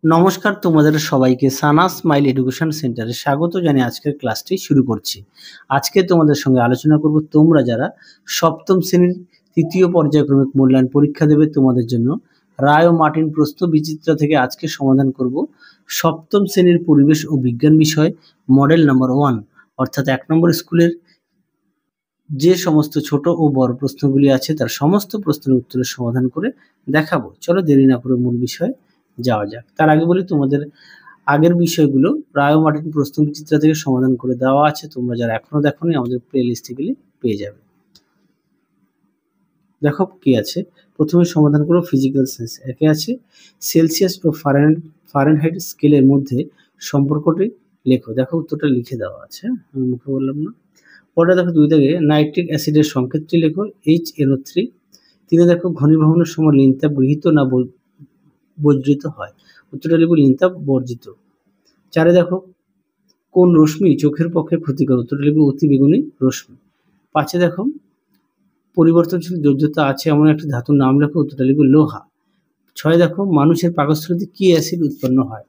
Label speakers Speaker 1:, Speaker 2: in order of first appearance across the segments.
Speaker 1: নমস্কার তোমাদের সবাইকে সানা স্মাইল এডুকেশন সেন্টারে স্বাগত জানিয়ে আজকের ক্লাসটি শুরু করছি। আজকে তোমাদের সঙ্গে আলোচনা করব তোমরা যারা সপ্তম শ্রেণীর তৃতীয় পর্যায়ক্রমিক মূল্যায়ন পরীক্ষা দেবে তোমাদের জন্য রায় ও মার্টিন প্রশ্ন বিচিত্রা থেকে আজকে সমাধান করব সপ্তম শ্রেণীর পরিবেশ ও বিজ্ঞান বিষয় মডেল নাম্বার 1 অর্থাৎ 1 নম্বর স্কুলের যে সমস্ত ছোট ও বড় প্রশ্নগুলি আছে তার সমস্ত প্রশ্নের উত্তরের সমাধান করে দেখাবো। চলো দেরি না করে মূল বিষয়ে যাওয়া যাক। তার আগে বলি তোমাদের আগের বিষয়গুলো রায় ও মার্টিন প্রশ্ন বিচিত্রা থেকে সমাধান করে দেওয়া আছে, তোমরা যারা এখনো দেখোনি আমাদের প্লে লিস্টে গেলে পেয়ে যাবে। দেখো কি আছে, প্রথমে সমাধান করো ফিজিক্যাল সায়েন্স। একে আছে সেলসিয়াস ও ফারেনহাইট স্কেলের মধ্যে সম্পর্কটি লেখো। দেখো উত্তরটা লিখে দেওয়া আছে, আমি মুখে বললাম না। পরে দেখো 2 থেকে নাইট্রিক অ্যাসিডের সংকেতটি লেখো HNO3। 3 দেখো ঘনীভবনের সময় লিনতাপ গৃহীত না বর্জিত হয়, উত্তরটা লিখব লিনতাপ বর্জিত। 4 দেখো কোন রশ্মি চোখের পক্ষে ক্ষতিকর, উত্তরটা লিখব অতি বেগুনি রশ্মি। 5 দেখো পরিবর্তনশীল যোজ্যতা আছে এমন একটি ধাতুর নাম লেখো, উত্তরটা লিখব লোহা। 6 দেখো মানুষের পাকস্থলীতে কি অ্যাসিড উৎপন্ন হয়,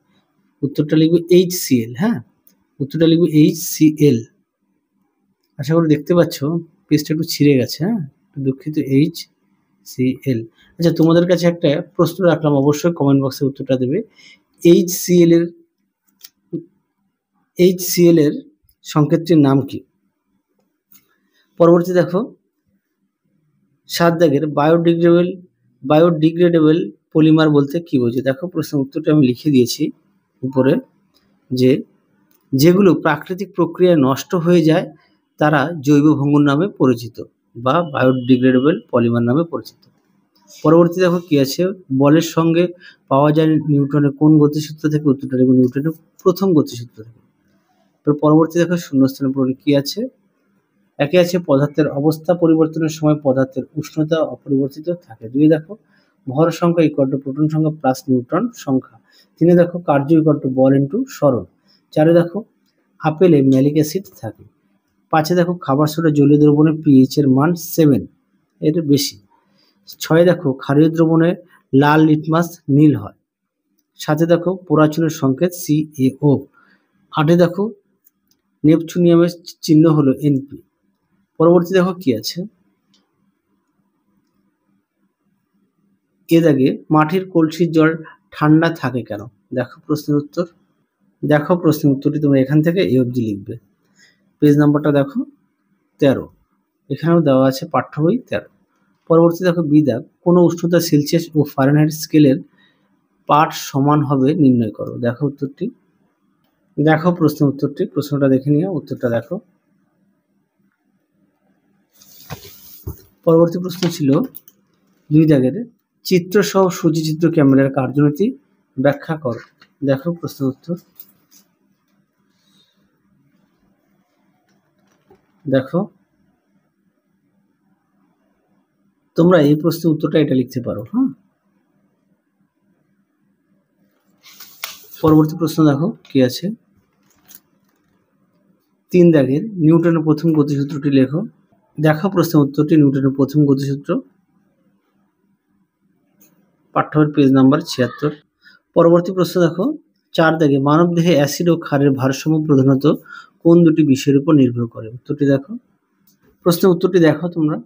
Speaker 1: উত্তরটা লিখব HCl। হ্যাঁ, উত্তরটা লিখব HCl। আশা করি দেখতে পাচ্ছ পেজটা একটু ছিঁড়ে গেছে, হ্যাঁ দুঃখিত, HCl। আচ্ছা, তোমাদের কাছে একটা প্রশ্ন রাখলাম, অবশ্যই কমেন্ট বক্সে উত্তরটা দেবে। HCl এর সংকেতটির নাম কি? পরবর্তী দেখো 7 দাগের বায়োডিগ্রেডেবল পলিমার বলতে কি বোঝে। দেখো প্রশ্নের উত্তরটা আমি লিখে দিয়েছি উপরে, যে যেগুলো প্রাকৃতিক প্রক্রিয়ায় নষ্ট হয়ে যায় তারা জৈব ভঙ্গুর নামে পরিচিত বা বায়োডিগ্রেডেবল পলিমার নামে পরিচিত। পরবর্তী দেখো কি আছে, বলের সঙ্গে পাওয়া যায় নিউটনের কোন গতিসূত্র থেকে, উত্তরটা লিখব নিউটনের প্রথম গতিসূত্র থেকে। পরবর্তী দেখো শূন্যস্থানে পড়ে কি আছে, একে আছে পদার্থের অবস্থা পরিবর্তনের সময় পদার্থের উষ্ণতা অপরিবর্তিত থাকে। 2 দেখো ভর সংখ্যা ইকুয়াল টু প্রোটন সংখ্যা প্লাস নিউট্রন সংখ্যা। 3 দেখো কার্য ইকুয়াল টু বল ইন্টু সরণ। 4 দেখো আপেলে ম্যালিক অ্যাসিড থাকে। 5 দেখো খাবার সোডা জলীয় দ্রবণে পিএইচ এর মান 7 এর বেশি। 6 দেখো ক্ষারীয় দ্রবণে লাল লিটমাস নীল হয়। 7 দেখো পোড়াচুনের সংকেত CaO। 8 দেখো নেপচুনিয়ামের চিহ্ন হলো NP। পরবর্তী দেখো কি আছে, এ দাগে মাটির কলসির জল ঠান্ডা থাকে কেন। দেখো প্রশ্নের উত্তরটি তোমরা এখান থেকে এই অবধি লিখবে। পেজ নাম্বারটা দেখো 13, এখানেও দেওয়া আছে পাঠ্য বই 13। পরবর্তী দেখো বি দাগ কোনো উষ্ণতা সেলসিয়াস ও ফারেনহাইট স্কেলের পাঠ সমান হবে নির্ণয় করো। দেখো উত্তরটি, দেখো প্রশ্নের উত্তরটি, প্রশ্নটা দেখে নিও, উত্তরটা দেখো। পরবর্তী প্রশ্ন ছিল 2 দাগের চিত্র সহ সূচিচিত্র ক্যামেরার কার্যনীতি ব্যাখ্যা করো। দেখো প্রশ্নের উত্তর, দেখো তোমরা এই প্রশ্নের উত্তরটা এটা লিখতে পারো। হ্যাঁ, পরবর্তী প্রশ্ন দেখো কি আছে, 3 দাগের নিউটনের প্রথম গতিসূত্রটি লেখো। দেখো প্রশ্নের উত্তরটি নিউটনের প্রথম গতিসূত্র, পাঠ্যবইয়ের পেজ নাম্বার 76। পরবর্তী প্রশ্ন দেখো 4 দাগে মানবদেহে অ্যাসিড ও ক্ষারের ভারসাম্য প্রধানত কোন দুটি বিষয়ের উপর নির্ভর করে, উত্তরটি দেখো। প্রশ্নের উত্তরটি দেখো তোমরা,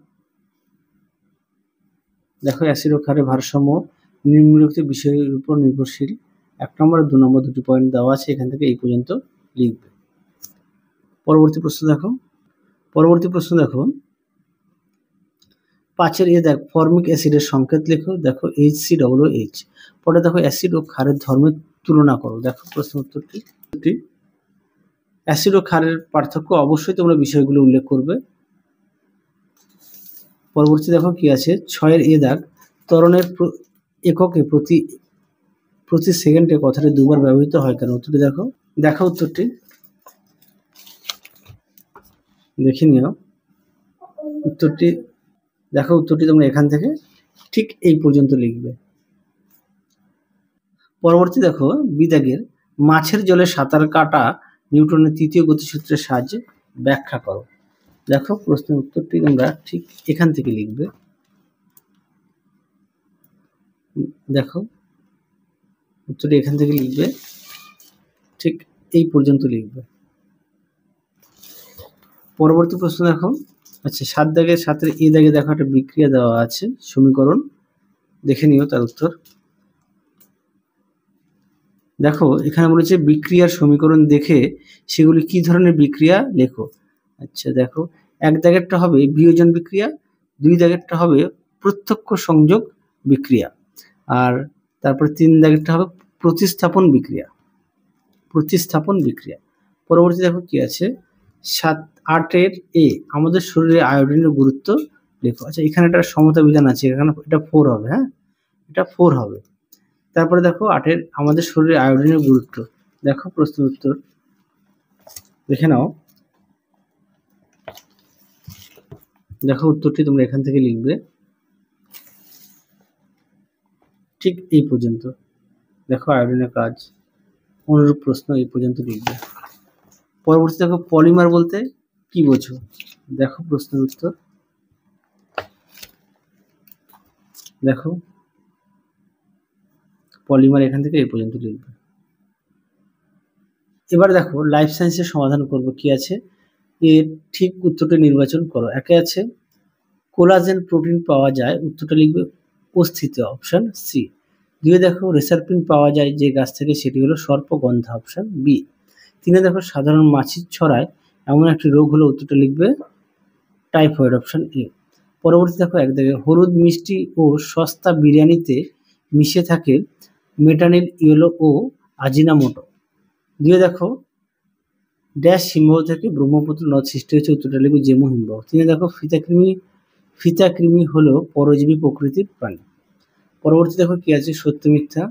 Speaker 1: দেখো অ্যাসিড ও ক্ষারের ভারসাম্য নিম্নলিখিত বিষয়ের উপর নির্ভরশীল। 1 নম্বর আর 2 নম্বর দুটি পয়েন্ট দেওয়া আছে, এখান থেকে এই পর্যন্ত লিখবে। পরবর্তী প্রশ্ন দেখো 5 এ দেখো ফর্মিক অ্যাসিডের সংকেত লেখো। দেখো HCOOH। পরে দেখো অ্যাসিড ও ক্ষারের ধর্মের তুলনা করো। দেখো প্রশ্ন উত্তরটি, অ্যাসিড ও ক্ষারের পার্থক্য অবশ্যই তোমরা বিষয়গুলো উল্লেখ করবে। পরবর্তী দেখো কি আছে, 6 এ দাগ ত্বরণের এককে প্রতি সেকেন্ডে কথাটি 2 বার ব্যবহৃত হয় কেন, উত্তরটি দেখো। দেখো উত্তরটি, দেখে নিও উত্তরটি। দেখো উত্তরটি তোমরা এখান থেকে ঠিক এই পর্যন্ত লিখবে। পরবর্তী দেখো বিদাগের মাছের জলে সাঁতার কাটা নিউটনের তৃতীয় গতিসূত্রের সাহায্যে ব্যাখ্যা করো। দেখো প্রশ্নের উত্তরটি তোমরা ঠিক এখান থেকে লিখবে। দেখো উত্তরটি এখান থেকে লিখবে, ঠিক এই পর্যন্ত লিখবে। পরবর্তী প্রশ্ন দেখো, আচ্ছা 7 দাগের 7-এর এ দাগে দেখো একটা বিক্রিয়া দেওয়া আছে, সমীকরণ দেখে নিও তার উত্তর। দেখো এখানে বলেছে বিক্রিয়ার সমীকরণ দেখে সেগুলি কি ধরনের বিক্রিয়া লেখো। আচ্ছা দেখো 1 দাগেরটা হবে বিয়োজন বিক্রিয়া, 2 দাগেরটা হবে প্রত্যক্ষ সংযোগ বিক্রিয়া, আর তারপরে 3 দাগেরটা হবে প্রতিস্থাপন বিক্রিয়া। প্রতিস্থাপন বিক্রিয়া। পরবর্তী দেখো কি আছে, 8-এর এ আমাদের শরীরে আয়োডিনের গুরুত্ব লেখো। আচ্ছা এখানে একটা সমতা বিধান আছে, এখানে এটা 4 হবে, হ্যাঁ এটা 4 হবে। তারপরে দেখো 8-এর আমাদের শরীরে আয়োডিনের গুরুত্ব, দেখো প্রশ্নের উত্তর দেখে নাও। দেখো উত্তরটি তোমরা এখান থেকে লিখবে, ঠিক এই পর্যন্ত। দেখো আয়োডিনের কাজ, অনুরূপ প্রশ্ন এই পর্যন্ত লিখবে। পরবর্তী দেখো পলিমার বলতে কি বোঝো, দেখো প্রশ্নের উত্তর। দেখো পলিমার এখান থেকে এই পর্যন্ত লিখবে। এবার দেখো লাইফ সায়েন্সের সমাধান করব, কি আছে এর ঠিক উত্তরটা নির্বাচন করো। একে আছে কোলাজেন প্রোটিন পাওয়া যায়, উত্তরটা লিখবে উপস্থিত, অপশন সি। 2 দেখো রেসারপিন পাওয়া যায় যে গাছ থেকে, সেটি হলো সর্পগন্ধা, অপশন বি। 3 দেখো সাধারণ মাছির ছড়ায় এমন একটি রোগ হলো, উত্তরটা লিখবে টাইফয়েড, অপশন এ। পরবর্তী দেখো 1 দেখে হলুদ মিষ্টি ও সস্তা বিরিয়ানিতে মিশে থাকে মেটানিল, ইয়েলো ও আজিনামোটো। 2 দেখো ড্যাশ হিমবাহ থেকে ব্রহ্মপুত্র নদ সৃষ্টি হয়েছে, উত্তরটা লিখবে জেমু হিমবাহ। 3 দেখো ফিতাকৃমি হলো পরজীবী প্রকৃতির প্রাণী। পরবর্তী দেখো কি আছে সত্য মিথ্যা।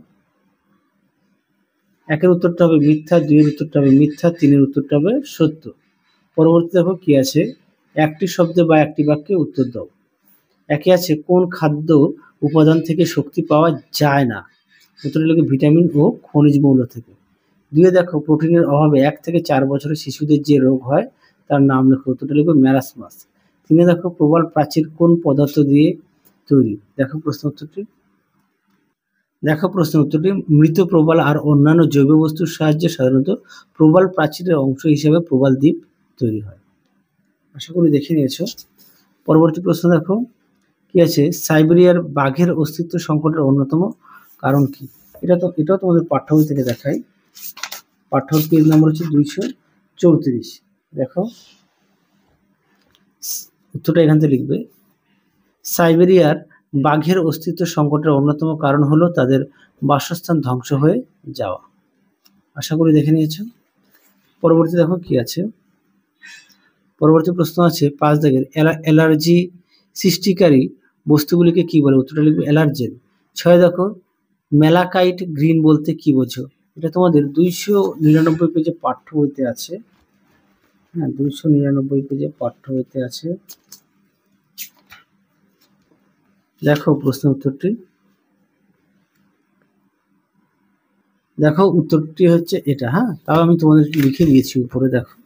Speaker 1: 1-এর উত্তরটা হবে মিথ্যা, 2-এর উত্তরটা হবে মিথ্যা, 3-এর উত্তরটা হবে সত্য। পরবর্তী দেখো কি আছে একটি শব্দে বা একটি বাক্যে উত্তর দাও। 1-এ আছে কোন খাদ্য উপাদান থেকে শক্তি পাওয়া যায় না, উত্তরটা লিখবে ভিটামিন ও খনিজ মৌল থেকে। 2-এ দেখো প্রোটিনের অভাবে 1 থেকে 4 বছরের শিশুদের যে রোগ হয় তার নাম লেখো, উত্তরটা লিখবে ম্যারাসমাস। 3-এ দেখো প্রবাল প্রাচীর কোন পদার্থ দিয়ে তৈরি, দেখো প্রশ্ন উত্তরটি। দেখো প্রশ্ন উত্তরটি মৃত প্রবাল আর অন্যান্য জৈব বস্তুর সাহায্যে সাধারণত প্রবাল প্রাচীরের অংশ হিসেবে প্রবাল দ্বীপ তৈরি হয়। আশা করি দেখে নিয়েছো। পরবর্তী প্রশ্ন দেখো কি আছে সাইবেরিয়ার বাঘের অস্তিত্ব সংকটের অন্যতম কারণ কি। এটাও তোমাদের পাঠ্য বই থেকে দেখাই। পাঠ্য পেজ নাম্বার হচ্ছে 234। দেখো উত্তরটা এখান থেকে লিখবে, সাইবেরিয়ার বাঘের অস্তিত্ব সংকটের অন্যতম কারণ হলো তাদের বাসস্থান ধ্বংস হয়ে যাওয়া। আশা করি দেখে নিয়েছো। পরবর্তী দেখো কি আছে, পরবর্তী প্রশ্ন আছে 5 দাগের অ্যালার্জি সৃষ্টিকারী বস্তুগুলিকে কি বলে, উত্তরটা লিখবে অ্যালার্জেন। 6 দেখো ম্যালাকাইট গ্রিন বলতে কি বোঝো, এটা তোমাদের 299 পেজে পাঠ্য বইতে আছে, হ্যাঁ 299 পেজে পাঠ্য বইতে আছে। দেখো প্রশ্ন উত্তরটি, দেখো উত্তরটি হচ্ছে এটা, হ্যাঁ তাও আমি তোমাদের লিখে দিয়েছি উপরে, দেখো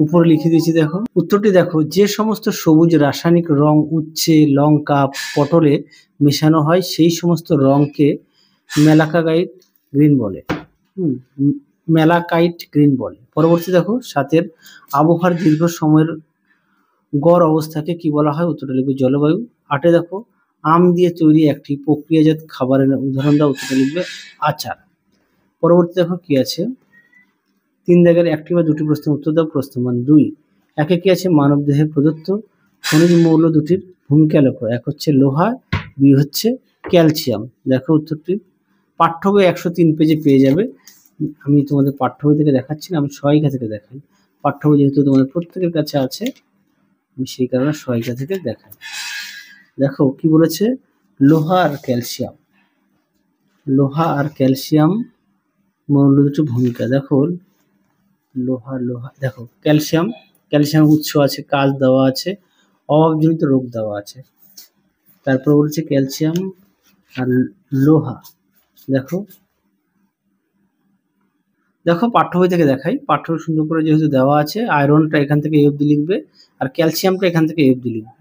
Speaker 1: উপরে লিখে দিয়েছি। দেখো উত্তরটি দেখো যে সমস্ত সবুজ রাসায়নিক রং উচ্ছে, লঙ্কা, পটলে মেশানো হয় সেই সমস্ত রংকে ম্যালাকাইট গ্রিন বলে। ম্যালাকাইট গ্রিন বলে। পরবর্তী দেখো 7-এর আবহাওয়ার দীর্ঘ সময়ের গড় অবস্থাকে কি বলা হয়, উত্তরটা লিখবে জলবায়ু। 8-এ দেখো আম দিয়ে তৈরি একটি প্রক্রিয়াজাত খাবারের উদাহরণ দাও, উত্তরটা লিখবে আচার। পরবর্তী দেখো কি আছে 3 দাগের 1টি বা 2টি প্রশ্নের উত্তর দাও। প্রশ্নমান 2, 1-এ কি আছে মানবদেহে প্রদত্ত খনিজ মৌল দুটির ভূমিকা লেখো। 1 হচ্ছে লোহা, 2 হচ্ছে ক্যালসিয়াম। দেখো উত্তরটি পাঠ্য বই 103 পেজে পেয়ে যাবে। আমি তোমাদের পাঠ্য বই থেকে দেখাচ্ছি না, আমি সহায়িকা থেকে দেখাই। পাঠ্য বই যেহেতু তোমাদের প্রত্যেকের কাছে আছে আমি সেই কারণে সহায়িকা থেকে দেখাই। দেখো কি বলেছে লোহা আর ক্যালসিয়াম, লোহা আর ক্যালসিয়াম মৌল দুটির ভূমিকা। দেখো লোহা দেখো ক্যালসিয়াম উৎস আছে, কাজ দেওয়া আছে, অভাবজনিত রোগ দেওয়া আছে। তারপর বলছে ক্যালসিয়াম আর লোহা। দেখো পাঠ্য বই থেকে দেখাই, পাঠ্য সুন্দর করে যেহেতু দেওয়া আছে, আয়রনটা এখান থেকে এই অবধি লিখবে আর ক্যালসিয়ামটা এখান থেকে এই অবধি লিখবে,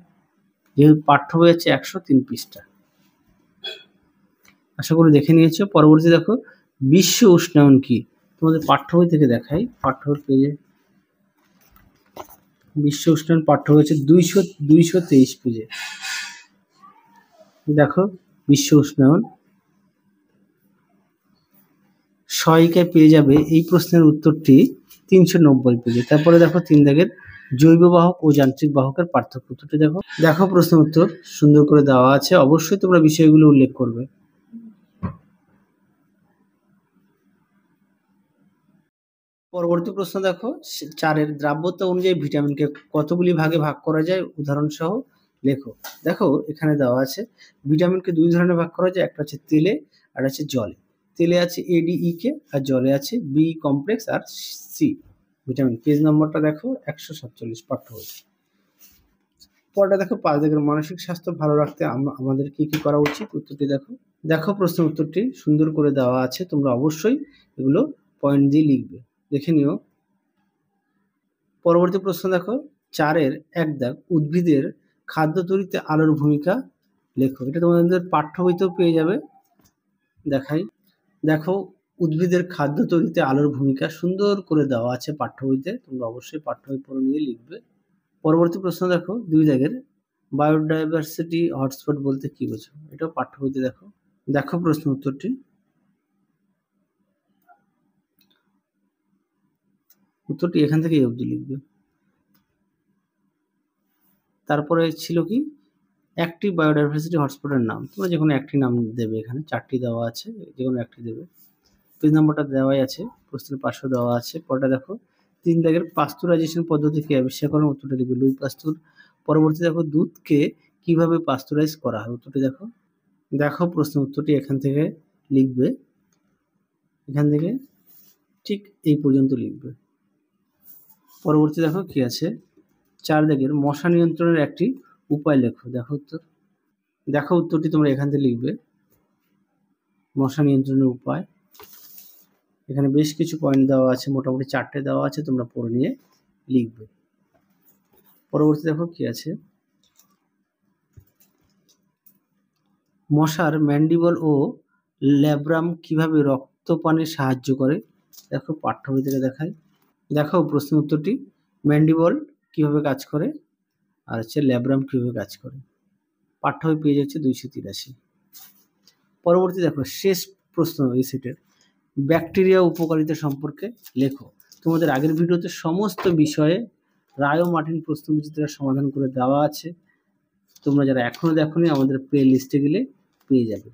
Speaker 1: যেহেতু পাঠ্য বই আছে 103 পৃষ্ঠা। আশা করি দেখে নিয়েছো। পরবর্তী দেখো বিশ্ব উষ্ণায়ন কি, তোমাদের পাঠ্য বই থেকে দেখাই। পাঠ্য বই পেজে বিশ্ব উষ্ণায়ন পাঠ্য হয়েছে 223 পেজে। দেখো বিশ্ব উষ্ণায়ন সহায়িকায় পেয়ে যাবে এই প্রশ্নের উত্তরটি 390 পেজে। তারপরে দেখো 3 দাগের জৈব বাহক ও যান্ত্রিক বাহকের পার্থক্য, উত্তরটি দেখো। দেখো প্রশ্ন উত্তর সুন্দর করে দেওয়া আছে, অবশ্যই তোমরা বিষয়গুলো উল্লেখ করবে। পরবর্তী প্রশ্ন দেখো 4-এর দ্রাব্যতা অনুযায়ী ভিটামিনকে কতগুলি ভাগে ভাগ করা যায়, উদাহরণ সহ লেখো। দেখো এখানে দেওয়া আছে ভিটামিনকে 2 ধরনের ভাগ করা যায়, একটা হচ্ছে তেলে আর আছে জলে। তেলে আছে ADEK আর জলে আছে বি কমপ্লেক্স আর সি ভিটামিন। পেজ নম্বরটা দেখো 147 পাঠ্য বই। পরটা দেখো 5 দাগের মানসিক স্বাস্থ্য ভালো রাখতে আমাদের কি কি করা উচিত, উত্তরটি দেখো। দেখো প্রশ্নের উত্তরটি সুন্দর করে দেওয়া আছে, তোমরা অবশ্যই এগুলো পয়েন্ট দিয়ে লিখবে, দেখে নিও। পরবর্তী প্রশ্ন দেখো 4-এর 1 দাগ উদ্ভিদের খাদ্য তৈরিতে আলোর ভূমিকা লেখো। এটা তোমাদের পাঠ্য বইতেও পেয়ে যাবে, দেখাই। দেখো উদ্ভিদের খাদ্য তৈরিতে আলোর ভূমিকা সুন্দর করে দেওয়া আছে পাঠ্য বইতে, তোমরা অবশ্যই পাঠ্য বই পড়ে নিয়ে লিখবে। পরবর্তী প্রশ্ন দেখো 2 দাগের বায়োডাইভার্সিটি হটস্পট বলতে কি বোঝো, এটাও পাঠ্য বইতে দেখো। দেখো প্রশ্ন উত্তরটি, উত্তরটি এখান থেকে এই অবধি লিখবে। তারপরে ছিল কি একটি বায়োডাইভার্সিটি হটস্পটের নাম, তোমরা যে কোনো একটি নাম দেবে, এখানে 4টি দেওয়া আছে, যে কোনো একটি দেবে। পেজ নাম্বারটা দেওয়াই আছে, প্রশ্নের পাশেও দেওয়া আছে। পরটা দেখো 3 দাগের পাস্তুরাইজেশন পদ্ধতিকে আবিষ্কার করেন, উত্তরটা লিখবে লুই পাস্তুর। পরবর্তী দেখো দুধকে কিভাবে পাস্তুরাইজ করা হয়, উত্তরটি দেখো। দেখো প্রশ্ন উত্তরটি এখান থেকে লিখবে, এখান থেকে ঠিক এই পর্যন্ত লিখবে। পরবর্তী দেখো কি আছে 4 দাগের মশা নিয়ন্ত্রণের একটি উপায় লেখো। দেখো উত্তর, দেখো উত্তরটি তোমরা এখান থেকে লিখবে, মশা নিয়ন্ত্রণের উপায়। এখানে বেশ কিছু পয়েন্ট দেওয়া আছে, মোটামুটি 4টে দেওয়া আছে, তোমরা পড়ে নিয়ে লিখবে। পরবর্তী দেখো কি আছে মশার ম্যান্ডিবল ও ল্যাব্রাম কিভাবে রক্ত পানে সাহায্য করে, দেখো পাঠ্য বই থেকে দেখায়। দেখো প্রশ্ন উত্তরটি ম্যান্ডিবল কিভাবে কাজ করে আর হচ্ছে ল্যাব্রাম কিভাবে কাজ করে, পাঠ্য বই পেজ হচ্ছে 283। পরবর্তী দেখো শেষ প্রশ্ন এই সেটের ব্যাকটেরিয়া উপকারিতা সম্পর্কে লেখো। তোমাদের আগের ভিডিওতে সমস্ত বিষয়ে রায় ও মার্টিন প্রশ্নবিচিত্রা সমাধান করে দেওয়া আছে, তোমরা যারা এখনো দেখোনি আমাদের প্লে লিস্টে গেলে পেয়ে যাবে।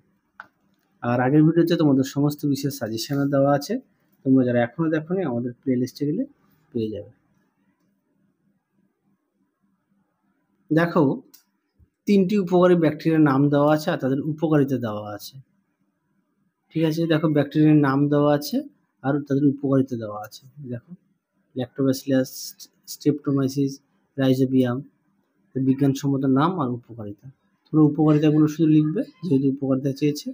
Speaker 1: আর আগের ভিডিওতে তোমাদের সমস্ত বিষয়ের সাজেশনও দেওয়া আছে, তোমরা যারা এখনো দেখোনি আমাদের প্লে লিস্টে গেলে পেয়ে যাবে। দেখো 3টি উপকারী ব্যাকটেরিয়ার নাম দেওয়া আছে আর তাদের উপকারিতা দেওয়া আছে, ঠিক আছে। দেখো ব্যাকটেরিয়ার নাম দেওয়া আছে আর তাদের উপকারিতা দেওয়া আছে। দেখো ল্যাক্টোব্যাসিলাস, স্ট্রেপ্টোমাইসিস, রাইজোবিয়াম, বিজ্ঞানসম্মত নাম আর উপকারিতা। তোমরা উপকারিতাগুলো শুধু লিখবে, যেহেতু উপকারিতা চেয়েছে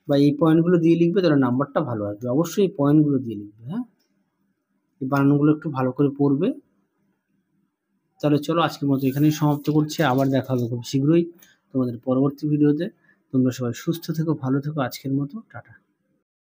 Speaker 1: বা এই পয়েন্টগুলো দিয়ে লিখবে, তাহলে নাম্বারটা ভালো আসবে। অবশ্যই এই পয়েন্টগুলো দিয়ে লিখবে, হ্যাঁ। এই বানানগুলো একটু ভালো করে পড়বে। তাহলে চলো আজকের মতো এখানেই সমাপ্ত করছি, আবার দেখা হবে খুব শীঘ্রই তোমাদের পরবর্তী ভিডিওতে। তোমরা সবাই সুস্থ থেকো, ভালো থেকো, আজকের মতো টাটা।